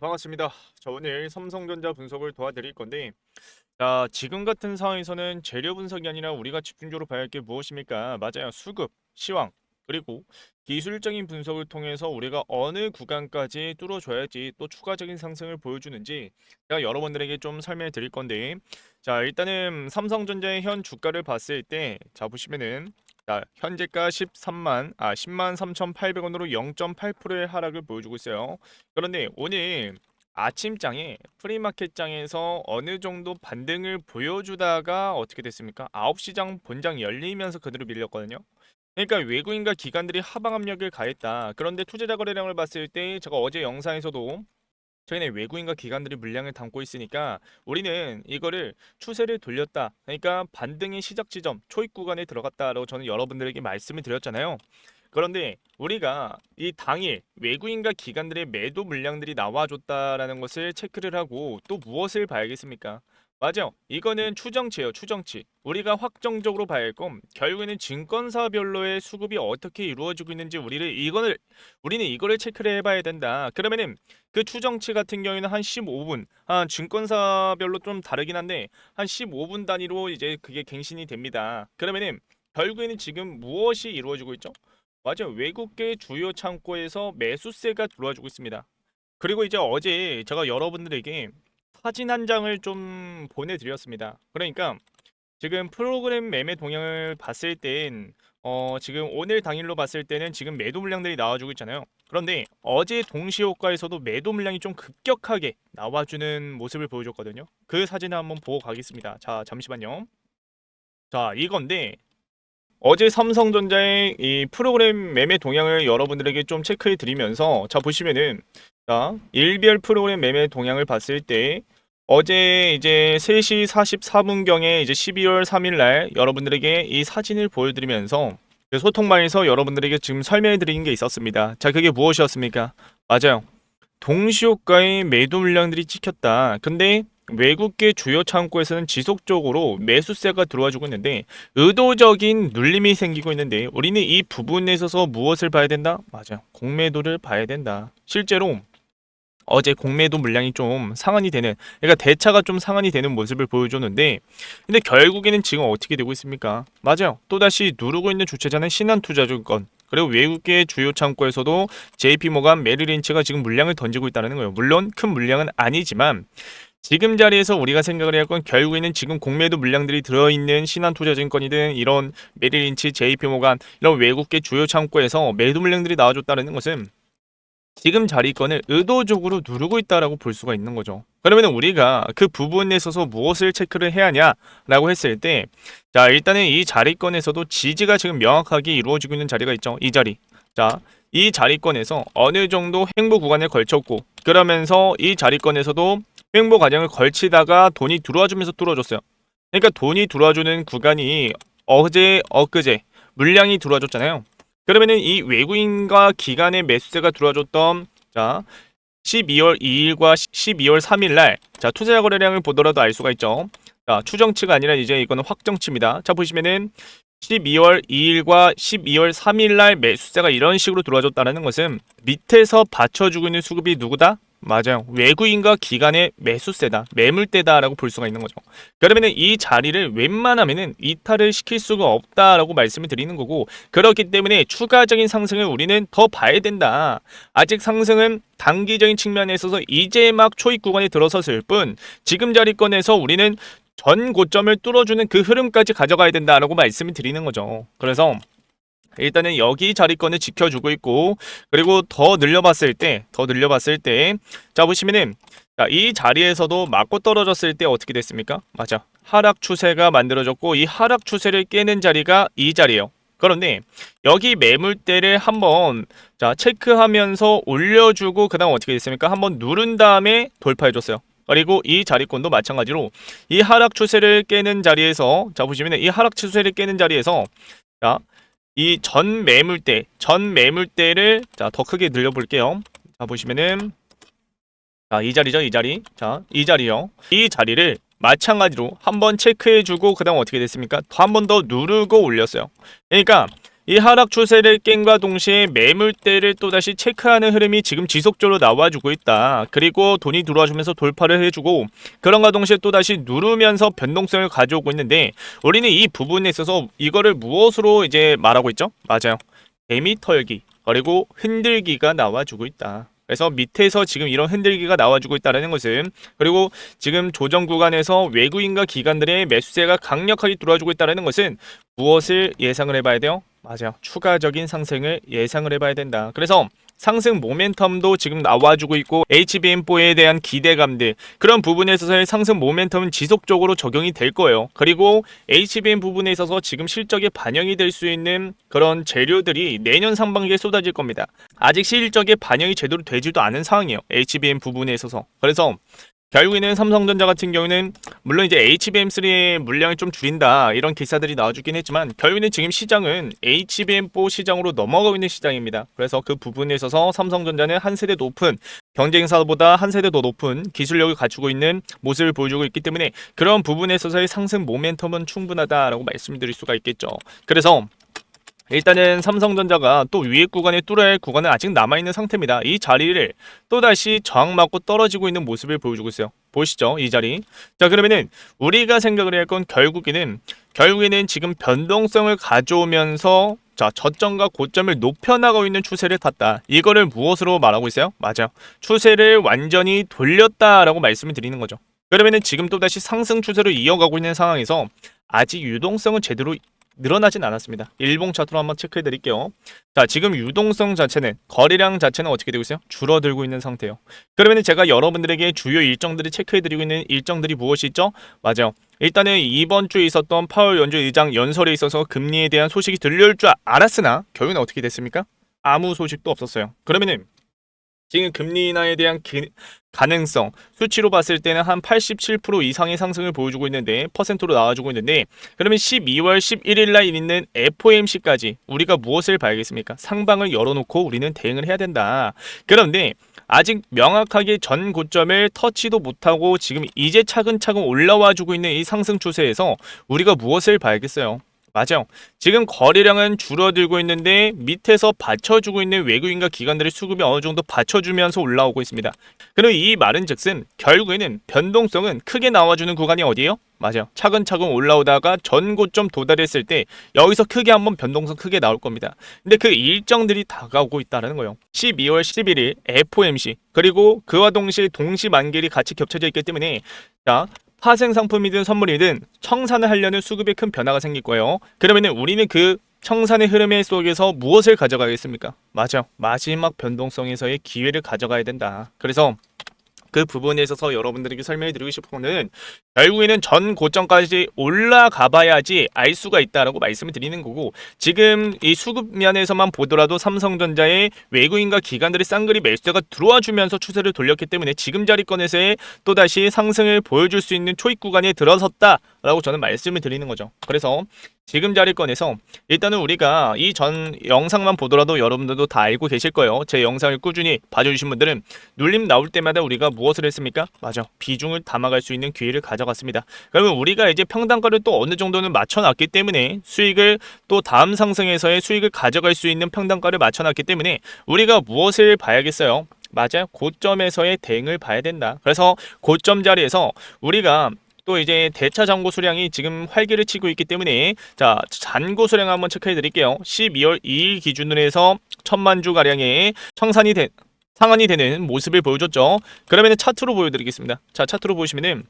반갑습니다. 자, 오늘 삼성전자 분석을 도와드릴 건데, 자, 지금 같은 상황에서는 재료 분석이 아니라 우리가 집중적으로 봐야 할 게 무엇입니까? 맞아요. 수급, 시황, 그리고 기술적인 분석을 통해서 우리가 어느 구간까지 뚫어줘야지 또 추가적인 상승을 보여주는지 제가 여러분들에게 좀 설명해 드릴 건데, 자, 일단은 삼성전자의 현 주가를 봤을 때, 자, 보시면은 자, 현재가 10만 3,800원으로 0.8%의 하락을 보여주고 있어요. 그런데 오늘 아침장에 프리마켓장에서 어느 정도 반등을 보여주다가 어떻게 됐습니까? 9시장 본장 열리면서 그대로 밀렸거든요. 그러니까 외국인과 기관들이 하방 압력을 가했다. 그런데 투자자 거래량을 봤을 때 제가 어제 영상에서도 최근에 외국인과 기관들이 물량을 담고 있으니까 우리는 이거를 추세를 돌렸다. 그러니까 반등의 시작 지점, 초입 구간에 들어갔다라고 저는 여러분들에게 말씀을 드렸잖아요. 그런데 우리가 이 당일 외국인과 기관들의 매도 물량들이 나와줬다라는 것을 체크를 하고 또 무엇을 봐야겠습니까? 맞아요. 이거는 추정치예요, 추정치. 우리가 확정적으로 봐야 할 건 결국에는 증권사별로의 수급이 어떻게 이루어지고 있는지 우리는 이거를 체크를 해봐야 된다. 그러면은 그 추정치 같은 경우에는 한 15분, 증권사별로 좀 다르긴 한데 한 15분 단위로 이제 그게 갱신이 됩니다. 그러면은 결국에는 지금 무엇이 이루어지고 있죠? 맞아요. 외국계 주요 창고에서 매수세가 들어와주고 있습니다. 그리고 이제 어제 제가 여러분들에게 사진 한 장을 좀 보내드렸습니다. 그러니까 지금 프로그램 매매 동향을 봤을 땐 지금 오늘 당일로 봤을 때는 지금 매도 물량들이 나와주고 있잖아요. 그런데 어제 동시호가에서도 매도 물량이 좀 급격하게 나와주는 모습을 보여줬거든요. 그 사진을 한번 보고 가겠습니다. 자, 잠시만요. 자, 이건데 어제 삼성전자의 이 프로그램 매매 동향을 여러분들에게 좀 체크해 드리면서 자 보시면은 자 일별 프로그램 매매 동향을 봤을 때 어제 이제 3시 44분경에 이제 12월 3일 날 여러분들에게 이 사진을 보여드리면서 그 소통방에서 여러분들에게 지금 설명해 드리는 게 있었습니다. 자 그게 무엇이었습니까? 맞아요. 동시호가의 매도 물량들이 찍혔다. 근데 외국계 주요 창고에서는 지속적으로 매수세가 들어와주고 있는데 의도적인 눌림이 생기고 있는데 우리는 이 부분에 있어서 무엇을 봐야 된다? 맞아요. 공매도를 봐야 된다. 실제로 어제 공매도 물량이 좀 상한이 되는 그러니까 대차가 좀 상한이 되는 모습을 보여줬는데 근데 결국에는 지금 어떻게 되고 있습니까? 맞아요. 또다시 누르고 있는 주체자는 신한투자증권 그리고 외국계 주요 창고에서도 JP모간 메릴린치가 지금 물량을 던지고 있다는 거예요. 물론 큰 물량은 아니지만 지금 자리에서 우리가 생각을 해야 할 건 결국에는 지금 공매도 물량들이 들어있는 신한투자증권이든 이런 메릴린치, JP모간 이런 외국계 주요 창고에서 매도 물량들이 나와줬다는 것은 지금 자리권을 의도적으로 누르고 있다라고 볼 수가 있는 거죠. 그러면 우리가 그 부분에 있어서 무엇을 체크를 해야 하냐라고 했을 때, 자 일단은 이 자리권에서도 지지가 지금 명확하게 이루어지고 있는 자리가 있죠. 이 자리. 자, 이 자리권에서 어느 정도 횡보 구간을 걸쳤고, 그러면서 이 자리권에서도 횡보 과정을 걸치다가 돈이 들어와주면서 뚫어줬어요. 그러니까 돈이 들어와주는 구간이 어제, 엊그제 물량이 들어와줬잖아요. 그러면은 이 외국인과 기관의 매수세가 들어와줬던 자 12월 2일과 12월 3일 날 자 투자 거래량을 보더라도 알 수가 있죠. 자 추정치가 아니라 이제 이거는 확정치입니다. 자 보시면은 12월 2일과 12월 3일 날 매수세가 이런 식으로 들어와줬다는 것은 밑에서 받쳐주고 있는 수급이 누구다? 맞아요. 외국인과 기관의 매수세다. 매물대다라고 볼 수가 있는 거죠. 그러면은 이 자리를 웬만하면은 이탈을 시킬 수가 없다라고 말씀을 드리는 거고 그렇기 때문에 추가적인 상승을 우리는 더 봐야 된다. 아직 상승은 단기적인 측면에 있어서 이제 막 초입 구간에 들어섰을 뿐 지금 자리권에서 우리는 전 고점을 뚫어주는 그 흐름까지 가져가야 된다라고 말씀을 드리는 거죠. 그래서 일단은 여기 자리권을 지켜주고 있고 그리고 더 늘려봤을 때 자 보시면은 자, 이 자리에서도 맞고 떨어졌을 때 어떻게 됐습니까? 맞아. 하락 추세가 만들어졌고 이 하락 추세를 깨는 자리가 이 자리예요. 그런데 여기 매물대를 한번 자 체크하면서 올려주고 그 다음 어떻게 됐습니까? 한번 누른 다음에 돌파해줬어요. 그리고 이 자리권도 마찬가지로 이 하락 추세를 깨는 자리에서 자 보시면 이 하락 추세를 깨는 자리에서 자 이 전 매물대를 자 더 크게 늘려볼게요. 자 보시면은 자 이 자리죠, 이 자리. 자 이 자리요. 이 자리를 마찬가지로 한번 체크해주고 그 다음 어떻게 됐습니까? 한 번 더 누르고 올렸어요. 그러니까 이 하락 추세를 깬과 동시에 매물대를 또다시 체크하는 흐름이 지금 지속적으로 나와주고 있다. 그리고 돈이 들어와주면서 돌파를 해주고 그런가 동시에 또다시 누르면서 변동성을 가져오고 있는데 우리는 이 부분에 있어서 이거를 무엇으로 이제 말하고 있죠? 맞아요. 개미 털기 그리고 흔들기가 나와주고 있다. 그래서 밑에서 지금 이런 흔들기가 나와주고 있다는 것은 그리고 지금 조정 구간에서 외국인과 기관들의 매수세가 강력하게 들어와주고 있다는 것은 무엇을 예상을 해봐야 돼요? 맞아요. 추가적인 상승을 예상을 해봐야 된다. 그래서 상승 모멘텀도 지금 나와주고 있고 HBM4에 대한 기대감들 그런 부분에 있어서의 상승 모멘텀은 지속적으로 적용이 될 거예요. 그리고 HBM 부분에 있어서 지금 실적에 반영이 될 수 있는 그런 재료들이 내년 상반기에 쏟아질 겁니다. 아직 실적에 반영이 제대로 되지도 않은 상황이에요. HBM 부분에 있어서. 그래서 결국에는 삼성전자 같은 경우는 물론 이제 HBM3의 물량을 좀 줄인다 이런 기사들이 나와주긴 했지만 결국에는 지금 시장은 HBM4 시장으로 넘어가고 있는 시장입니다. 그래서 그 부분에 있어서 삼성전자는 한 세대 높은 경쟁사보다 한 세대 더 높은 기술력을 갖추고 있는 모습을 보여주고 있기 때문에 그런 부분에 있어서의 상승 모멘텀은 충분하다라고 말씀드릴 수가 있겠죠. 그래서 일단은 삼성전자가 또 위에 구간에 뚫어야 할 구간은 아직 남아있는 상태입니다. 이 자리를 또다시 저항맞고 떨어지고 있는 모습을 보여주고 있어요. 보시죠, 이 자리. 자, 그러면은 우리가 생각을 해야 할 건 결국에는 지금 변동성을 가져오면서 자, 저점과 고점을 높여나가고 있는 추세를 탔다. 이거를 무엇으로 말하고 있어요? 맞아요. 추세를 완전히 돌렸다라고 말씀을 드리는 거죠. 그러면은 지금 또다시 상승 추세로 이어가고 있는 상황에서 아직 유동성은 제대로 늘어나진 않았습니다. 일봉 차트로 한번 체크해 드릴게요. 자, 지금 유동성 자체는 거래량 자체는 어떻게 되고 있어요? 줄어들고 있는 상태예요. 그러면 제가 여러분들에게 주요 일정들을 체크해 드리고 있는 일정들이 무엇이 있죠? 맞아요. 일단은 이번 주에 있었던 파월 연준 의장 연설에 있어서 금리에 대한 소식이 들려올 줄 알았으나 결국은 어떻게 됐습니까? 아무 소식도 없었어요. 그러면은 지금 금리 인하에 대한 가능성 수치로 봤을 때는 한 87% 이상의 상승을 보여주고 있는데 퍼센트로 나와주고 있는데 그러면 12월 11일 날 있는 FOMC까지 우리가 무엇을 봐야겠습니까? 상방을 열어놓고 우리는 대응을 해야 된다. 그런데 아직 명확하게 전 고점을 터치도 못하고 지금 이제 차근차근 올라와주고 있는 이 상승 추세에서 우리가 무엇을 봐야겠어요? 맞아요. 지금 거래량은 줄어들고 있는데 밑에서 받쳐주고 있는 외국인과 기관들의 수급이 어느 정도 받쳐주면서 올라오고 있습니다. 그리고 이 말은 즉슨 결국에는 변동성은 크게 나와주는 구간이 어디예요? 맞아요. 차근차근 올라오다가 전고점 도달했을 때 여기서 크게 한번 변동성 크게 나올 겁니다. 근데 그 일정들이 다가오고 있다는 거예요. 12월 11일 FOMC 그리고 그와 동시에 동시 만기일이 같이 겹쳐져 있기 때문에 자 파생 상품이든 선물이든 청산을 하려는 수급에 큰 변화가 생길 거예요. 그러면은 우리는 그 청산의 흐름 속에서 무엇을 가져가겠습니까? 맞아. 마지막 변동성에서의 기회를 가져가야 된다. 그래서 그 부분에 있어서 여러분들에게 설명해 드리고 싶은 거는 결국에는 전 고점까지 올라가 봐야지 알 수가 있다라고 말씀을 드리는 거고 지금 이 수급 면에서만 보더라도 삼성전자의 외국인과 기관들의 쌍거리 매수세가 들어와 주면서 추세를 돌렸기 때문에 지금 자리권에서의 또다시 상승을 보여줄 수 있는 초입 구간에 들어섰다라고 저는 말씀을 드리는 거죠. 그래서 지금 자리권에서 일단은 우리가 이 전 영상만 보더라도 여러분들도 다 알고 계실 거예요. 제 영상을 꾸준히 봐주신 분들은 눌림 나올 때마다 우리가 무엇을 했습니까? 맞아. 비중을 담아갈 수 있는 기회를 가져갔습니다. 그러면 우리가 이제 평단가를 또 어느 정도는 맞춰놨기 때문에 수익을 또 다음 상승에서의 수익을 가져갈 수 있는 평단가를 맞춰놨기 때문에 우리가 무엇을 봐야겠어요? 맞아요. 고점에서의 대응을 봐야 된다. 그래서 고점 자리에서 우리가 또 이제 대차 잔고 수량이 지금 활기를 치고 있기 때문에 자 잔고 수량 한번 체크해 드릴게요. 12월 2일 기준으로 해서 1000만 주 가량의 상한이 되는 모습을 보여줬죠. 그러면 차트로 보여드리겠습니다. 자 차트로 보시면은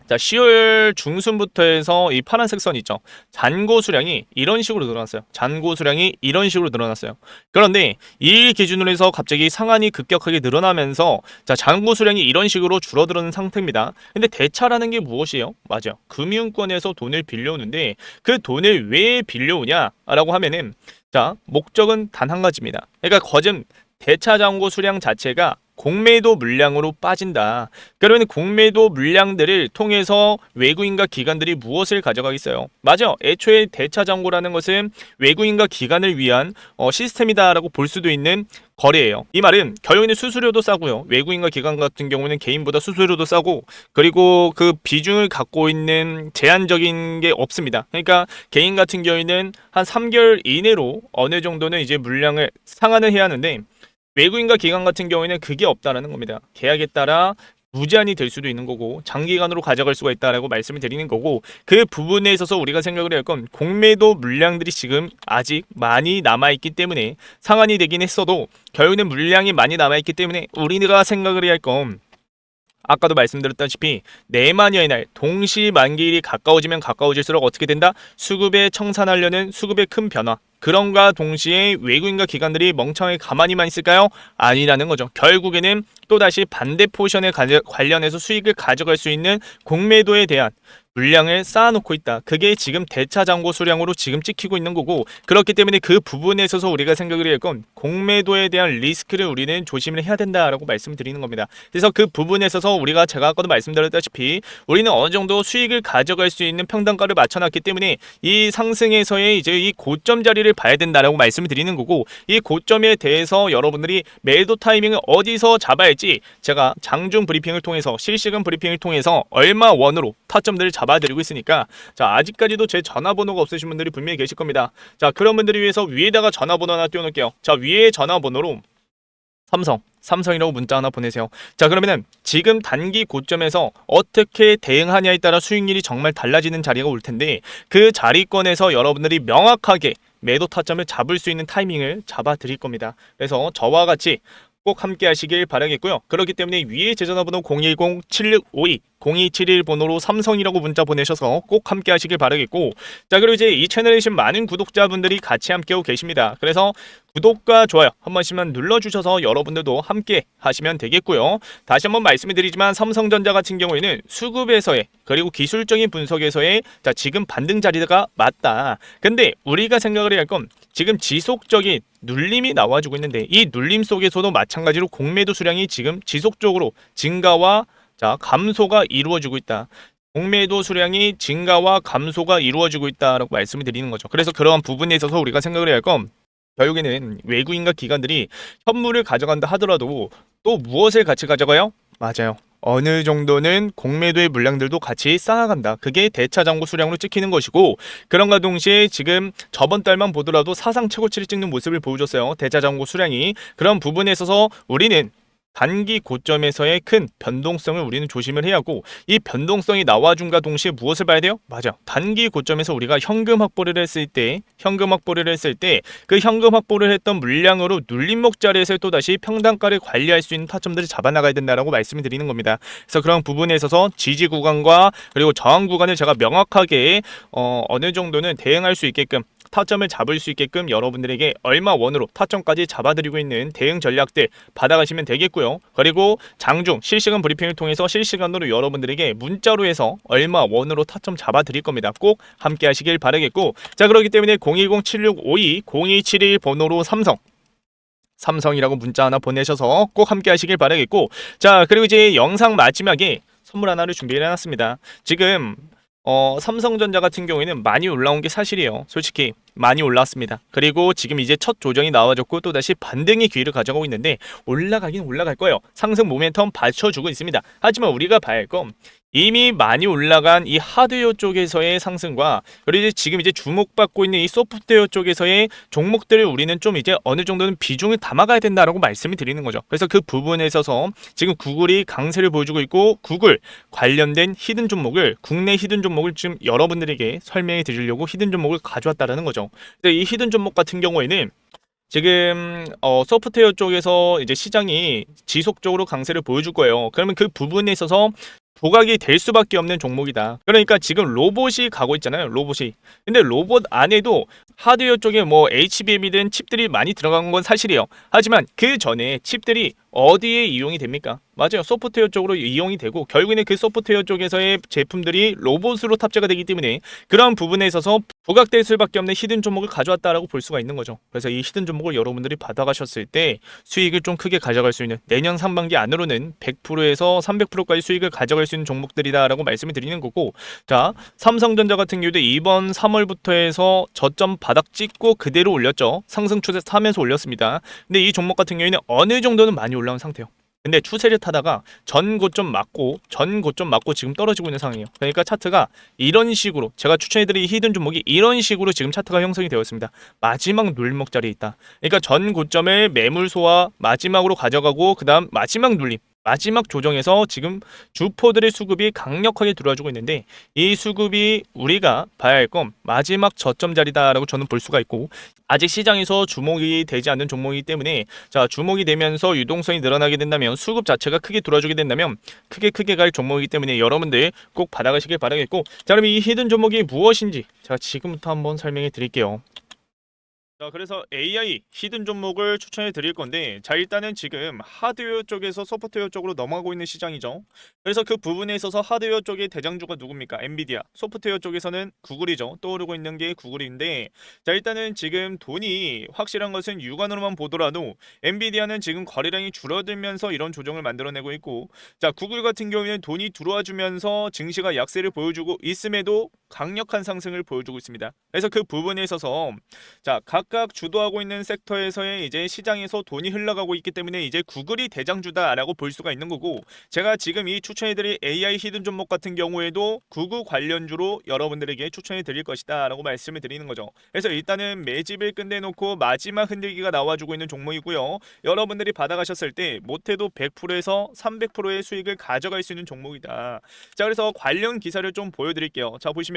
자 10월 중순부터 해서 이 파란색 선 있죠. 잔고 수량이 이런 식으로 늘어났어요. 잔고 수량이 이런 식으로 늘어났어요. 그런데 이 기준으로 해서 갑자기 상한이 급격하게 늘어나면서 자 잔고 수량이 이런 식으로 줄어드는 상태입니다. 근데 대차라는 게 무엇이에요? 맞아요. 금융권에서 돈을 빌려오는데 그 돈을 왜 빌려오냐라고 하면은 자 목적은 단 한 가지입니다. 그러니까 거점 대차 잔고 수량 자체가 공매도 물량으로 빠진다. 그러면 공매도 물량들을 통해서 외국인과 기관들이 무엇을 가져가겠어요? 맞아. 애초에 대차장고라는 것은 외국인과 기관을 위한 시스템이다라고 볼 수도 있는 거래예요. 이 말은 결국에는 수수료도 싸고요. 외국인과 기관 같은 경우는 개인보다 수수료도 싸고, 그리고 그 비중을 갖고 있는 제한적인 게 없습니다. 그러니까 개인 같은 경우에는 한 3개월 이내로 어느 정도는 이제 물량을 상환을 해야 하는데, 외국인과 기관 같은 경우에는 그게 없다라는 겁니다. 계약에 따라 무제한이 될 수도 있는 거고 장기간으로 가져갈 수가 있다라고 말씀을 드리는 거고, 그 부분에 있어서 우리가 생각을 해야 할 건 공매도 물량들이 지금 아직 많이 남아있기 때문에 상환이 되긴 했어도 결국에는 물량이 많이 남아있기 때문에 우리가 생각을 해야 할 건, 아까도 말씀드렸다시피 내만여의 날 동시 만기일이 가까워지면 가까워질수록 어떻게 된다? 수급에 청산하려는 수급의 큰 변화, 그런가 동시에 외국인과 기관들이 멍청하게 가만히만 있을까요? 아니라는 거죠. 결국에는 또다시 반대 포지션에 관련해서 수익을 가져갈 수 있는 공매도에 대한 물량을 쌓아놓고 있다. 그게 지금 대차장고 수량으로 지금 찍히고 있는 거고, 그렇기 때문에 그 부분에 있어서 우리가 생각을 해야 할 건 공매도에 대한 리스크를 우리는 조심을 해야 된다라고 말씀을 드리는 겁니다. 그래서 그 부분에 있어서 우리가 제가 아까도 말씀드렸다시피 우리는 어느 정도 수익을 가져갈 수 있는 평단가를 맞춰놨기 때문에 이 상승에서의 이제 이 고점 자리를 봐야 된다라고 말씀을 드리는 거고, 이 고점에 대해서 여러분들이 매도 타이밍을 어디서 잡아야 할지 제가 장중 브리핑을 통해서, 실시간 브리핑을 통해서 얼마 원으로 타점들을 잡아드리고 있으니까, 자, 아직까지도 제 전화번호가 없으신 분들이 분명히 계실 겁니다. 자, 그런 분들을 위해서 위에다가 전화번호 하나 띄워놓을게요. 자, 위에 전화번호로 삼성이라고 문자 하나 보내세요. 자, 그러면은 지금 단기 고점에서 어떻게 대응하냐에 따라 수익률이 정말 달라지는 자리가 올 텐데, 그 자리권에서 여러분들이 명확하게 매도 타점을 잡을 수 있는 타이밍을 잡아 드릴 겁니다. 그래서 저와 같이 꼭 함께 하시길 바라겠고요. 그렇기 때문에 위에 제 전화번호 010-7652 0271 번호로 삼성이라고 문자 보내셔서 꼭 함께 하시길 바라겠고, 자, 그리고 이제 이 채널에 계신 많은 구독자분들이 같이 함께하고 계십니다. 그래서 구독과 좋아요 한 번씩만 눌러주셔서 여러분들도 함께 하시면 되겠고요. 다시 한번 말씀을 드리지만 삼성전자 같은 경우에는 수급에서의, 그리고 기술적인 분석에서의, 자, 지금 반등 자리가 맞다. 근데 우리가 생각을 해야 할 건 지금 지속적인 눌림이 나와주고 있는데, 이 눌림 속에서도 마찬가지로 공매도 수량이 지금 지속적으로 증가와, 자, 감소가 이루어지고 있다. 공매도 수량이 증가와 감소가 이루어지고 있다라고 말씀을 드리는 거죠. 그래서 그러한 부분에 있어서 우리가 생각을 해야 할 건, 결국에는 외국인과 기관들이 현물을 가져간다 하더라도 또 무엇을 같이 가져가요? 맞아요. 어느 정도는 공매도의 물량들도 같이 쌓아간다. 그게 대차장고 수량으로 찍히는 것이고, 그런가 동시에 지금 저번 달만 보더라도 사상 최고치를 찍는 모습을 보여줬어요. 대차장고 수량이. 그런 부분에 있어서 우리는 단기 고점에서의 큰 변동성을 우리는 조심을 해야 하고, 이 변동성이 나와준과 동시에 무엇을 봐야 돼요? 맞아. 단기 고점에서 우리가 현금 확보를 했을 때 그 현금 확보를 했던 물량으로 눌림목 자리에서 또다시 평단가를 관리할 수 있는 타점들을 잡아나가야 된다라고 말씀을 드리는 겁니다. 그래서 그런 부분에 있어서 지지 구간과 그리고 저항 구간을 제가 명확하게 어느 정도는 대응할 수 있게끔, 타점을 잡을 수 있게끔 여러분들에게 얼마 원으로 타점까지 잡아드리고 있는 대응 전략들 받아가시면 되겠고요. 그리고 장중 실시간 브리핑을 통해서 실시간으로 여러분들에게 문자로 해서 얼마 원으로 타점 잡아드릴 겁니다. 꼭 함께 하시길 바라겠고, 자, 그렇기 때문에 010-7652-0271 번호로 삼성이라고 문자 하나 보내셔서 꼭 함께 하시길 바라겠고, 자, 그리고 이제 영상 마지막에 선물 하나를 준비해 놨습니다. 지금 삼성전자 같은 경우에는 많이 올라온 게 사실이에요. 솔직히 많이 올랐습니다. 그리고 지금 이제 첫 조정이 나와줬고 또다시 반등의 기회를 가져가고 있는데, 올라가긴 올라갈 거예요. 상승 모멘텀 받쳐주고 있습니다. 하지만 우리가 봐야 할 건, 이미 많이 올라간 이 하드웨어 쪽에서의 상승과, 그리고 이제 지금 이제 주목받고 있는 이 소프트웨어 쪽에서의 종목들을 우리는 좀 이제 어느 정도는 비중을 담아가야 된다라고 말씀을 드리는 거죠. 그래서 그 부분에 있어서 지금 구글이 강세를 보여주고 있고, 구글 관련된 히든 종목을, 국내 히든 종목을 지금 여러분들에게 설명해 드리려고 히든 종목을 가져왔다라는 거죠. 근데 이 히든 종목 같은 경우에는 지금 소프트웨어 쪽에서 이제 시장이 지속적으로 강세를 보여줄 거예요. 그러면 그 부분에 있어서 부각이 될 수밖에 없는 종목이다. 그러니까 지금 로봇이 가고 있잖아요. 로봇이. 근데 로봇 안에도 하드웨어 쪽에 뭐 HBM이든 칩들이 많이 들어간 건 사실이에요. 하지만 그 전에 칩들이 어디에 이용이 됩니까? 맞아요. 소프트웨어 쪽으로 이용이 되고 결국에는 그 소프트웨어 쪽에서의 제품들이 로봇으로 탑재가 되기 때문에 그런 부분에 있어서 부각될 수밖에 없는 히든 종목을 가져왔다라고 볼 수가 있는 거죠. 그래서 이 히든 종목을 여러분들이 받아가셨을 때 수익을 좀 크게 가져갈 수 있는 내년 상반기 안으로는 100%에서 300%까지 수익을 가져갈 수 있는 종목들이다라고 말씀을 드리는 거고, 자, 삼성전자 같은 경우도 이번 3월부터 해서 저점 바닥 찍고 그대로 올렸죠. 상승 추세 타면서 올렸습니다. 근데 이 종목 같은 경우에는 어느 정도는 많이 올라온 상태예요. 근데 추세를 타다가 전 고점 맞고 지금 떨어지고 있는 상황이에요. 그러니까 차트가 이런 식으로 제가 추천해드린 히든 종목이 이런 식으로 지금 차트가 형성이 되었습니다. 마지막 눌림목 자리에 있다. 그러니까 전 고점을 매물 소화 마지막으로 가져가고 그 다음 마지막 눌림 마지막 조정에서 지금 주포들의 수급이 강력하게 들어와주고 있는데 이 수급이 우리가 봐야 할 건 마지막 저점 자리다라고 저는 볼 수가 있고, 아직 시장에서 주목이 되지 않는 종목이기 때문에 자, 주목이 되면서 유동성이 늘어나게 된다면 수급 자체가 크게 들어와주게 된다면 크게 갈 종목이기 때문에 여러분들 꼭 받아가시길 바라겠고, 자, 그럼 이 히든 종목이 무엇인지 제가 지금부터 한번 설명해 드릴게요. 자, 그래서 AI 히든 종목을 추천해 드릴 건데, 자, 일단은 지금 하드웨어 쪽에서 소프트웨어 쪽으로 넘어가고 있는 시장이죠. 그래서 그 부분에 있어서 하드웨어 쪽의 대장주가 누굽니까? 엔비디아. 소프트웨어 쪽에서는 구글이죠. 떠오르고 있는 게 구글인데, 자, 일단은 지금 돈이 확실한 것은 유관으로만 보더라도 엔비디아는 지금 거래량이 줄어들면서 이런 조정을 만들어내고 있고, 자, 구글 같은 경우에는 돈이 들어와 주면서 증시가 약세를 보여주고 있음에도 강력한 상승을 보여주고 있습니다. 그래서 그 부분에 있어서 자, 각각 주도하고 있는 섹터에서의 이제 시장에서 돈이 흘러가고 있기 때문에 이제 구글이 대장주다라고 볼 수가 있는 거고, 제가 지금 이 추천해드릴 AI 히든 종목 같은 경우에도 구글 관련주로 여러분들에게 추천해드릴 것이다라고 말씀을 드리는 거죠. 그래서 일단은 매집을 끝내놓고 마지막 흔들기가 나와주고 있는 종목이고요. 여러분들이 받아가셨을 때 못해도 100%에서 300%의 수익을 가져갈 수 있는 종목이다. 자, 그래서 관련 기사를 좀 보여드릴게요. 자, 보시면은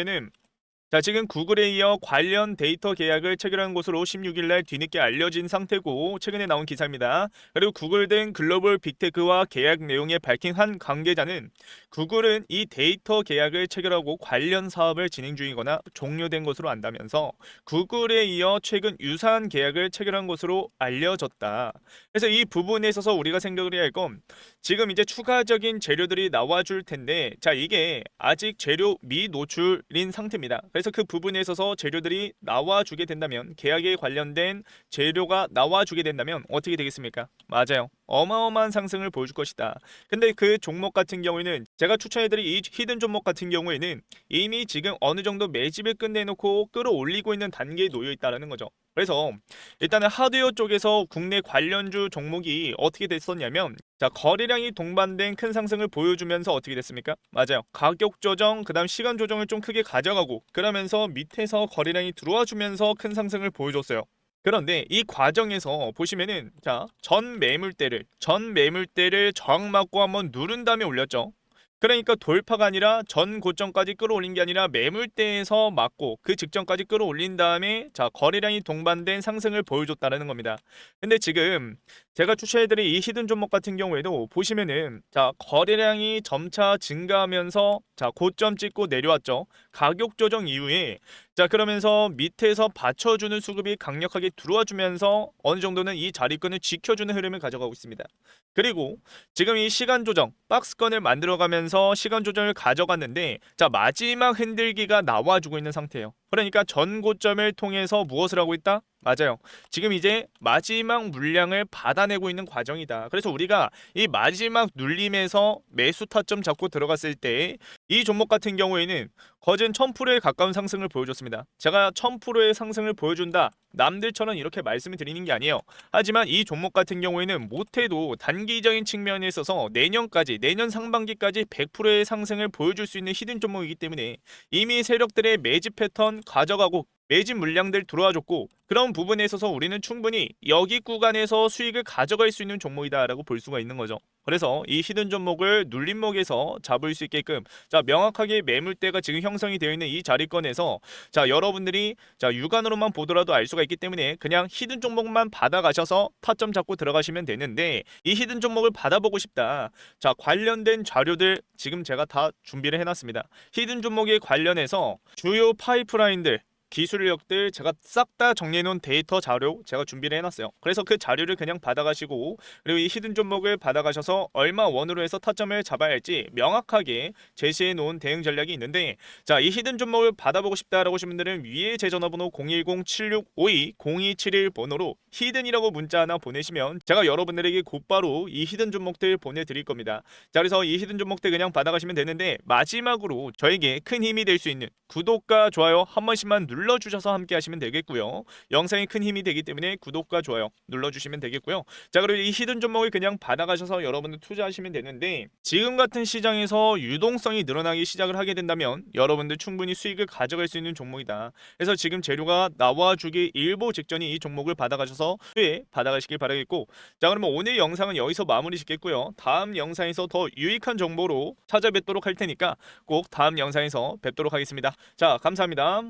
자, 지금 구글에 이어 관련 데이터 계약을 체결한 것으로 16일 날 뒤늦게 알려진 상태고 최근에 나온 기사입니다. 그리고 구글 등 글로벌 빅테크와 계약 내용에 밝힌 한 관계자는 구글은 이 데이터 계약을 체결하고 관련 사업을 진행 중이거나 종료된 것으로 안다면서 구글에 이어 최근 유사한 계약을 체결한 것으로 알려졌다. 그래서 이 부분에 있어서 우리가 생각을 해야 할 건 지금 이제 추가적인 재료들이 나와줄 텐데, 자, 이게 아직 재료 미노출인 상태입니다. 그래서 그 부분에 있어서 재료들이 나와주게 된다면, 계약에 관련된 재료가 나와주게 된다면 어떻게 되겠습니까? 맞아요. 어마어마한 상승을 보여줄 것이다. 근데 그 종목 같은 경우에는 제가 추천해드린 이 히든 종목 같은 경우에는 이미 지금 어느 정도 매집을 끝내놓고 끌어올리고 있는 단계에 놓여 있다는 거죠. 그래서 일단은 하드웨어 쪽에서 국내 관련주 종목이 어떻게 됐었냐면, 자, 거래량이 동반된 큰 상승을 보여주면서 어떻게 됐습니까? 맞아요. 가격 조정, 그 다음 시간 조정을 좀 크게 가져가고 그러면서 밑에서 거래량이 들어와 주면서 큰 상승을 보여줬어요. 그런데 이 과정에서 보시면은 자, 전 매물대를 저항 맞고 한번 누른 다음에 올렸죠. 그러니까 돌파가 아니라 전 고점까지 끌어올린 게 아니라 매물대에서 맞고 그 직전까지 끌어올린 다음에 자, 거래량이 동반된 상승을 보여줬다는 겁니다. 근데 지금 제가 추천해드린 이 히든 종목 같은 경우에도 보시면은 자, 거래량이 점차 증가하면서 자, 고점 찍고 내려왔죠. 가격 조정 이후에 자, 그러면서 밑에서 받쳐주는 수급이 강력하게 들어와 주면서 어느 정도는 이 자리권을 지켜주는 흐름을 가져가고 있습니다. 그리고 지금 이 시간 조정 박스권을 만들어가면서 시간 조정을 가져갔는데 자, 마지막 흔들기가 나와주고 있는 상태예요. 그러니까 전 고점을 통해서 무엇을 하고 있다? 맞아요. 지금 이제 마지막 물량을 받아내고 있는 과정이다. 그래서 우리가 이 마지막 눌림에서 매수 타점 잡고 들어갔을 때 이 종목 같은 경우에는 거진 1000%에 가까운 상승을 보여줬습니다. 제가 1000%의 상승을 보여준다, 남들처럼 이렇게 말씀을 드리는 게 아니에요. 하지만 이 종목 같은 경우에는 못해도 단기적인 측면에 있어서 내년 상반기까지 100%의 상승을 보여줄 수 있는 히든 종목이기 때문에 이미 세력들의 매집 패턴 가져가고 매집 물량들 들어와줬고 그런 부분에 있어서 우리는 충분히 여기 구간에서 수익을 가져갈 수 있는 종목이다라고 볼 수가 있는 거죠. 그래서 이 히든 종목을 눌림목에서 잡을 수 있게끔 자 명확하게 매물대가 지금 형성이 되어 있는 이 자리권에서 자 여러분들이 자 육안으로만 보더라도 알 수가 있기 때문에 그냥 히든 종목만 받아가셔서 타점 잡고 들어가시면 되는데 이 히든 종목을 받아보고 싶다. 자 관련된 자료들 지금 제가 다 준비를 해놨습니다. 히든 종목에 관련해서 주요 파이프라인들 기술력들 제가 싹 다 정리해놓은 데이터 자료 제가 준비를 해놨어요. 그래서 그 자료를 그냥 받아가시고 그리고 이 히든 종목을 받아가셔서 얼마 원으로 해서 타점을 잡아야 할지 명확하게 제시해놓은 대응 전략이 있는데 자 이 히든 종목을 받아보고 싶다라고 하신 분들은 위에 제 전화번호 010-7652-0271 번호로 히든이라고 문자 하나 보내시면 제가 여러분들에게 곧바로 이 히든 종목들 보내드릴 겁니다. 자 그래서 이 히든 종목들 그냥 받아가시면 되는데 마지막으로 저에게 큰 힘이 될 수 있는 구독과 좋아요 한 번씩만 눌러주셔서 함께 하시면 되겠고요. 영상이 큰 힘이 되기 때문에 구독과 좋아요 눌러주시면 되겠고요. 자 그리고 이 히든 종목을 그냥 받아가셔서 여러분들 투자하시면 되는데 지금 같은 시장에서 유동성이 늘어나기 시작을 하게 된다면 여러분들 충분히 수익을 가져갈 수 있는 종목이다. 그래서 지금 재료가 나와주기 일보 직전이 이 종목을 받아가셔서 수익 받아가시길 바라겠고 자 그러면 오늘 영상은 여기서 마무리 짓겠고요. 다음 영상에서 더 유익한 정보로 찾아뵙도록 할 테니까 꼭 다음 영상에서 뵙도록 하겠습니다. 자 감사합니다.